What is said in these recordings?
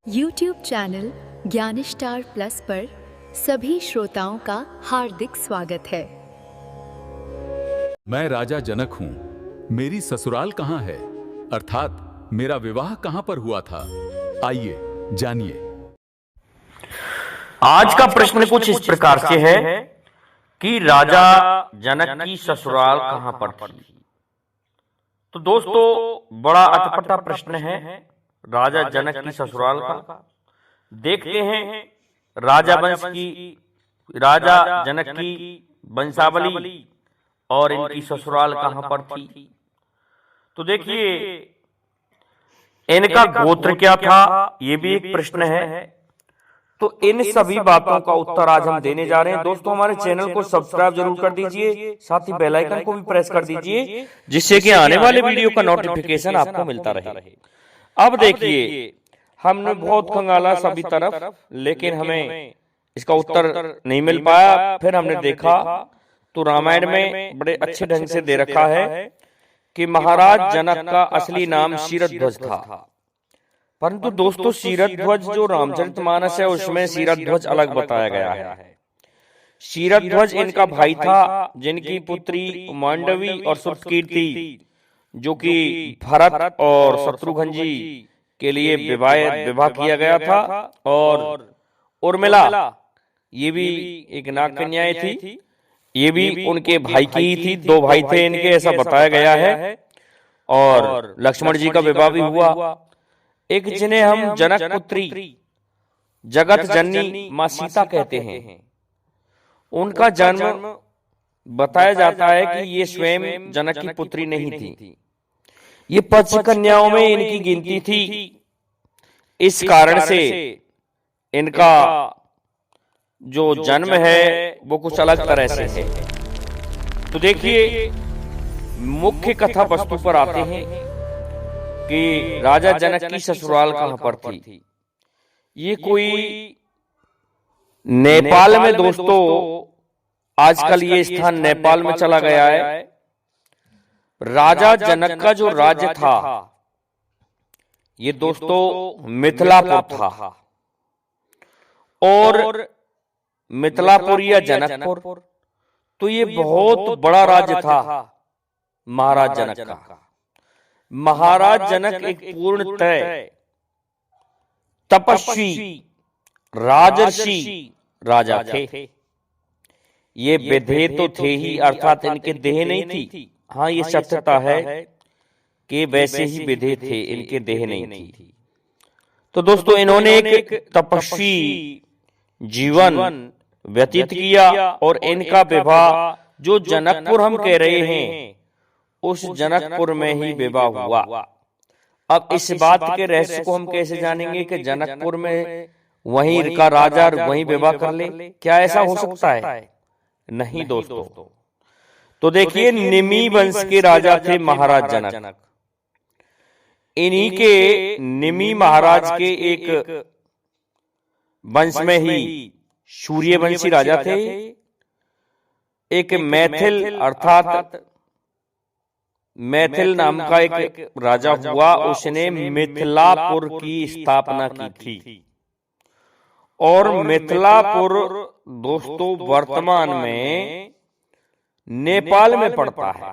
YouTube channel ज्ञानस्टार plus पर सभी श्रोताओं का हार्दिक स्वागत है। मैं राजा जनक हूं। मेरी ससुराल कहां है, अर्थात मेरा विवाह कहां पर हुआ था? आइए जानिए। आज का प्रश्न कुछ इस प्रकार से है कि राजा जनक की ससुराल कहां पर थी। तो दोस्तों, बड़ा अटपटा प्रश्न है राजा जनक की ससुराल का। देखते हैं राजा जनक की वंशावली और इनकी ससुराल कहां पर थी। तो देखिए, इनका गोत्र क्या था, यह भी एक प्रश्न है। तो इन सभी बातों का उत्तर आज हम देने जा रहे हैं। दोस्तों, हमारे चैनल को सब्सक्राइब जरूर कर दीजिए, साथ ही बेल आइकन को भी प्रेस कर दीजिए, जिससे कि आने वाले वीडियो का नोटिफिकेशन आपको मिलता रहे। अब देखिए, हमने बहुत खंगाला सभी तरफ, लेकिन हमें इसका उत्तर नहीं मिल पाया। फिर हमने देखा तो रामायण में बड़े अच्छे ढंग से दे रखा है कि महाराज जनक का असली नाम शीरध्वज था। परंतु दोस्तों, शीरध्वज जो रामचरितमानस है उसमें शीरध्वज अलग बताया गया है। शीरध्वज इनका भाई था, जिनकी पुत्री मांडवी और सुतकीर्ति, जो कि भरत और शत्रुघ्न जी के लिए विवाह किया गया था, और उर्मिला ये भी एक नाग कन्याएं थी, ये भी उनके भाई की ही थी। दो भाई थे इनके, ऐसा बताया गया है। और लक्ष्मण जी का विवाह भी हुआ। एक जिन्हें हम जनक पुत्री जगत जननी मां सीता कहते हैं, उनका जन्म बताया जाता है कि ये स्वयं जनक की पुत्री नहीं थी, ये 5 कन्याओं में इनकी गिनती थी। इस कारण से इनका जो जन्म है वो कुछ अलग तरह से है। तो देखिए, मुख्य कथा वस्तु पर आते हैं कि राजा जनक की ससुराल कहां पर थी। ये कोई नेपाल में, दोस्तों आजकल ये स्थान नेपाल में चला गया है। राजा जनक का जो राज्य था ये दोस्तों मिथिलापुर था, और मिथिलापुर या जनकपुर, तो ये बहुत बड़ा राज्य था महाराज जनक का। महाराज जनक एक पूर्णतः तपस्वी राजर्षि राजा थे। ये विधेय तो थे ही, अर्थात इनके देह नहीं थी। हाँ, ये सत्यता है कि वैसे ही विधेय थे, इनके देह नहीं थी। तो दोस्तों, इन्होंने एक तपस्वी जीवन व्यतीत किया, और इनका विवाह जो जनकपुर हम कह रहे हैं, उस जनकपुर में ही विवाह हुआ। अब इस बात के रहस्य को हम कैसे जानेंगे कि जनकपुर में वहीं का राजा वहीं विवाह कर ले? क्या ऐसा हो सकता है? नहीं दोस्तों। तो देखिए, निमि वंश के राजा थे महाराज जनक। इन्हीं के निमि महाराज के एक वंश में ही सूर्यवंशी राजा थे। एक मैथिल अर्थात मैथिल नाम का एक राजा हुआ, उसने मिथिलापुर की स्थापना की थी। और मिथिलापुर दोस्तों वर्तमान में नेपाल में पड़ता है।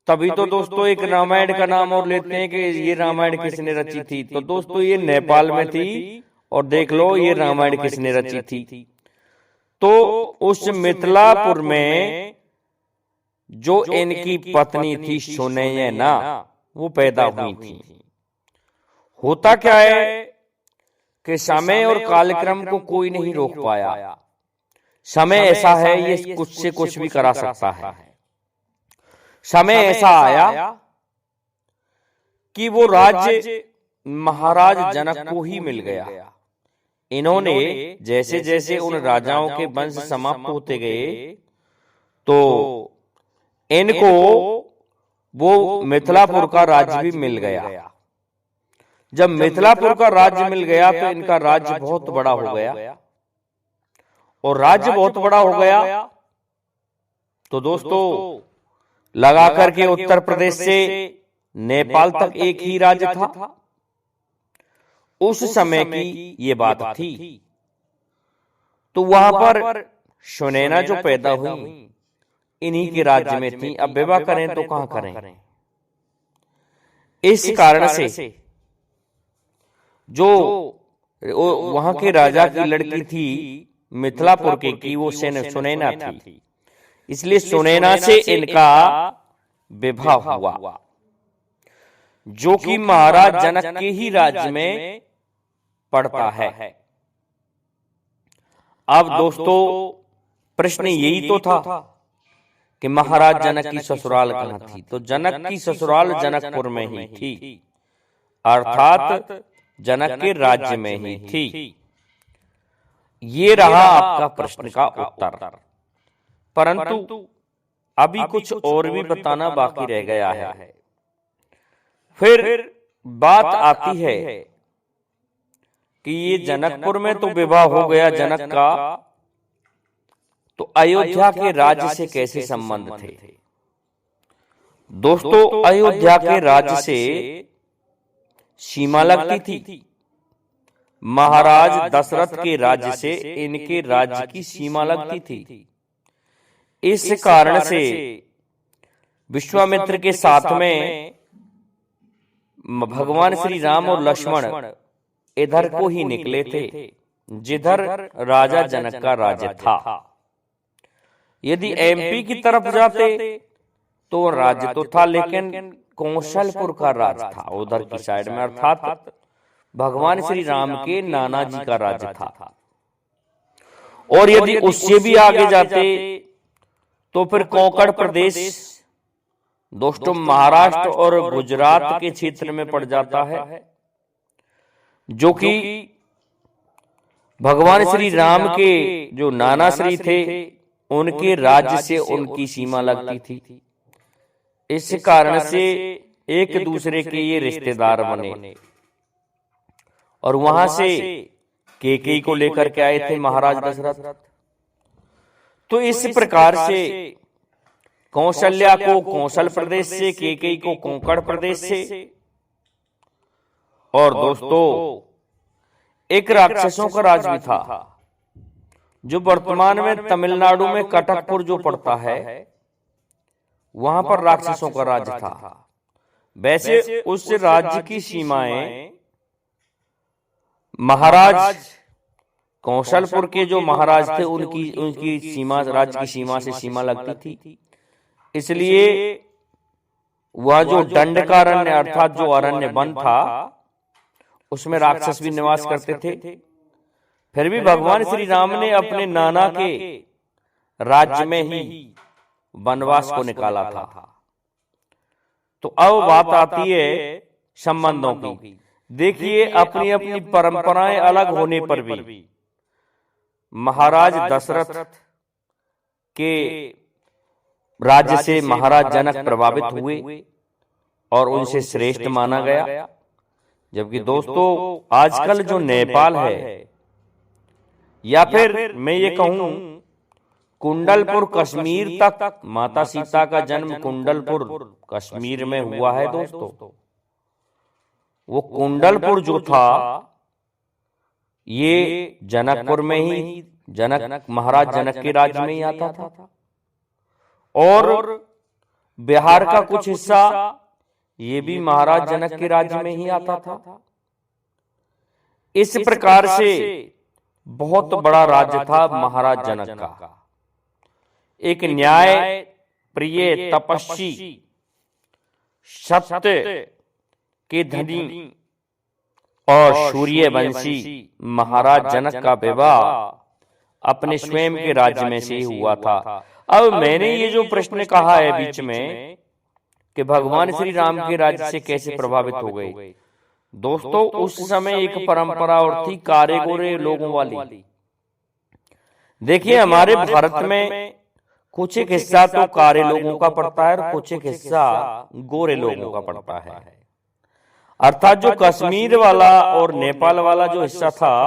तभी तो दोस्तों एक रामायण का नाम और लेते हैं कि ये रामायण किसने रची थी। तो दोस्तों, ये नेपाल में थी, और देख लो ये रामायण किसने रची थी। तो उस मिथिलापुर में जो इनकी पत्नी थी सुनैना, वो पैदा हुई थी। होता क्या है कि समय और कालक्रम को कोई नहीं रोक पाया। समय ऐसा है, ये कुछ से कुछ भी करा सकता है। समय ऐसा आया कि वो राज्य महाराज जनक को ही मिल गया। इन्होंने जैसे जैसे उन राजाओं के वंश समाप्त होते गए, तो इनको वो मिथिलापुर का राज्य भी मिल गया। जब मिथिलापुर का राज्य मिल गया तो इनका राज्य बहुत बड़ा हो गया, और राज्य बहुत बड़ा हो गया तो दोस्तों लगाकर के उत्तर प्रदेश से नेपाल तक एक ही राज्य था, उस समय की ये बात थी। तो वहां पर सुनैना जो पैदा हुई इन्हीं के राज्य में थी। अब विवाह करें तो कहां करें? इस कारण से जो वहां के राजा की लड़की थी मिथिलापुर की वो सुनैना थी, इसलिए सुनैना से इनका विवाह हुआ, जो कि महाराज जनक के ही राज्य में पड़ता है। अब दोस्तों प्रश्न यही तो था कि महाराज जनक की ससुराल कहां थी? तो जनक की ससुराल जनकपुर में ही थी, अर्थात जनक के राज्य में ही थी। ये रहा आपका प्रश्न का उत्तर। परंतु अभी कुछ और भी बताना बाकी रह गया है। फिर बात आती है कि ये जनकपुर में तो विवाह हो गया जनक का, तो अयोध्या के राज्य से कैसे संबंध थे? दोस्तों अयोध्या के राज्य से सीमा लगती थी। महाराज दशरथ के राज्य से इनके राज्य की सीमा लगती थी। इस कारण से विश्वामित्र के साथ में भगवान श्री राम और लक्ष्मण इधर को ही निकले थे जिधर राजा जनक का राज्य था। यदि एमपी की तरफ जाते तो राज्य तो था, लेकिन कौशलपुर का राज्य था उधर की साइड में, अर्थात भगवान श्री राम के नाना जी का राज्य था। और यदि उससे भी आगे जाते तो फिर कोंकण प्रदेश दोस्तों महाराष्ट्र और गुजरात के क्षेत्र में पड़ जाता है, जो कि भगवान श्री राम के जो नाना श्री थे उनके राज्य से उनकी सीमा लगती थी। इस कारण से एक दूसरे के ये रिश्तेदार बने और वहां से केकई को लेकर के आए थे महाराज दशरथ। तो इस प्रकार से कौशल्या को कौशल प्रदेश से, केकई को कोंकण प्रदेश से, और दोस्तों एक राक्षसों का राज भी था जो वर्तमान में तमिलनाडु में कटकपुर जो पड़ता है वहां पर राक्षसों का राज था। वैसे उस राज्य की सीमाएं महाराज कौशलपुर के जो महाराज थे उनकी सीमा, राज्य की सीमा से सीमा लगती थी। इसलिए वह जो दंडकारण्य अर्थात जो अरण्य वन था उसमें राक्षस भी निवास करते थे। फिर भी भगवान श्री राम ने अपने नाना के राज्य में ही वनवास को निकाला था। तो अब बात आती है संबंधों की। देखिए अपनी अपनी परंपराएं अलग होने पर भी महाराज दशरथ के राज्य से महाराज जनक प्रभावित हुए और उनसे श्रेष्ठ माना गया। जबकि दोस्तों आजकल जो नेपाल है, या फिर मैं ये कहूं कुंडलपुर कश्मीर तक, माता सीता का जन्म कुंडलपुर कश्मीर में हुआ है दोस्तों। वो कुंडलपुर जो था ये जनकपुर में ही, जनक महाराज जनक के राज्य में ही आता था। और बिहार का कुछ हिस्सा ये भी महाराज जनक के राज्य में ही आता था। इस प्रकार से बहुत बड़ा राज्य था महाराज जनक का। एक न्याय प्रिय तपस्वी सत्य के धनी और सूर्यवंशी महाराज जनक का विवाह अपने स्वयं के राज्य में से ही हुआ था। अब मैंने ये जो प्रश्न कहा है बीच में कि भगवान श्री राम के राज्य से कैसे प्रभावित हो गए, दोस्तों उस समय एक परंपरा और थी कारे गोरे लोगों वाली। देखिए हमारे भारत में कुछ एक हिस्सा तो कारे लोगों का पड़ता है और कुछ एक हिस्सा गोरे लोगों का पड़ता है। अर्थात जो कश्मीर वाला और नेपाल वाला जो हिस्सा था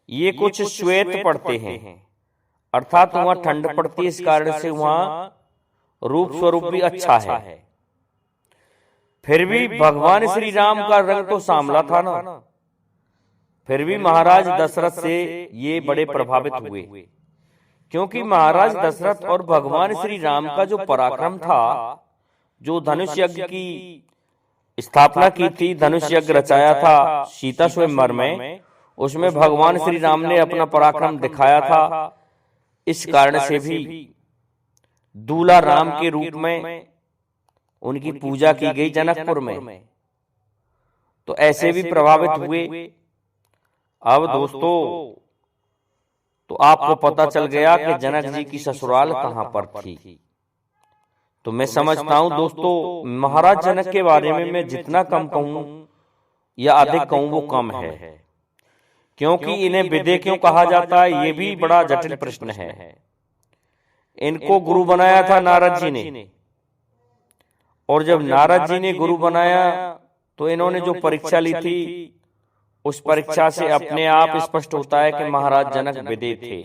ये कुछ श्वेत पड़ते हैं, अर्थात वहां ठंड पड़ती है, इस कारण से वहां रूप स्वरूप भी अच्छा है। फिर भी भगवान श्री राम का रंग तो सांवला था ना, फिर भी महाराज दशरथ से ये बड़े प्रभावित हुए, क्योंकि महाराज दशरथ और भगवान श्री राम का जो पराक्रम था, जो धनुष यज्ञ की स्थापना की थी, धनुष यज्ञ रचाया था सीता स्वयंवर में, उसमें भगवान श्री राम ने अपना पराक्रम दिखाया था। इस कारण से भी दूल्हा राम के रूप में उनकी पूजा की गई जनकपुर में, तो ऐसे भी प्रभावित हुए। अब दोस्तों तो आपको पता चल गया कि जनक जी की ससुराल कहां पर थी। तो मैं समझता हूं दोस्तों, महाराज जनक के बारे में मैं जितना कम कहूं या अधिक कहूं वो कम है, क्योंकि इन्हें विदे क्यों कहा जाता है, ये भी बड़ा जटिल प्रश्न है। इनको गुरु बनाया था नारद जी ने, और जब नारद जी ने गुरु बनाया तो इन्होंने जो परीक्षा ली थी, उस परीक्षा से अपने आप स्पष्ट होता है कि महाराज जनक विदे थे।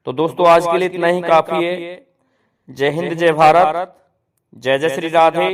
तो दोस्तों आज के लिए इतना ही काफी है। जय हिंद, जय भारत, जय जय श्री राधे।